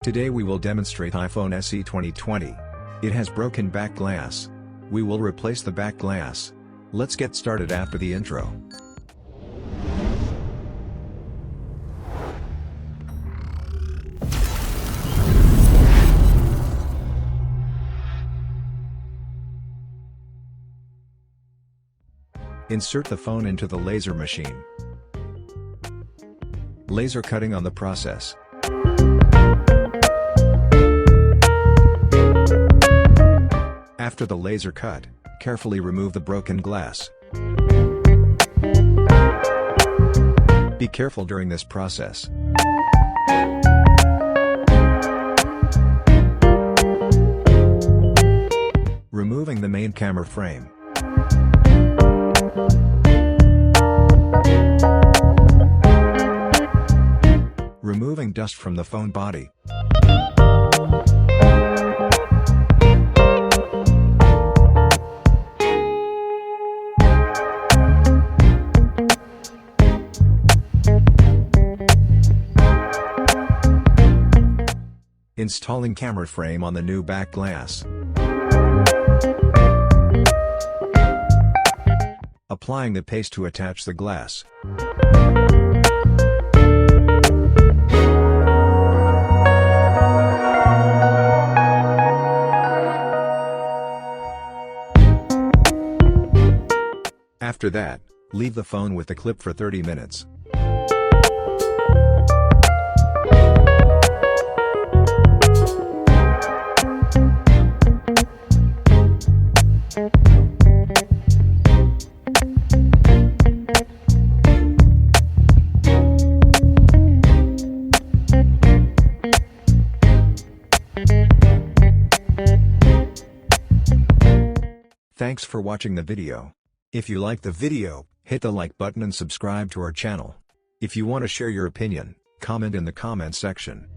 Today we will demonstrate iPhone SE 2020. It has broken back glass. We will replace the back glass. Let's get started after the intro. Insert the phone into the laser machine. Laser cutting on the process. After the laser cut, carefully remove the broken glass. Be careful during this process. Removing the main camera frame. Removing dust from the phone body. Installing camera frame on the new back glass. Applying the paste to attach the glass. After that, leave the phone with the clip for 30 minutes. Thanks for watching the video. If you like the video, hit the like button and subscribe to our channel. If you want to share your opinion, comment in the comment section.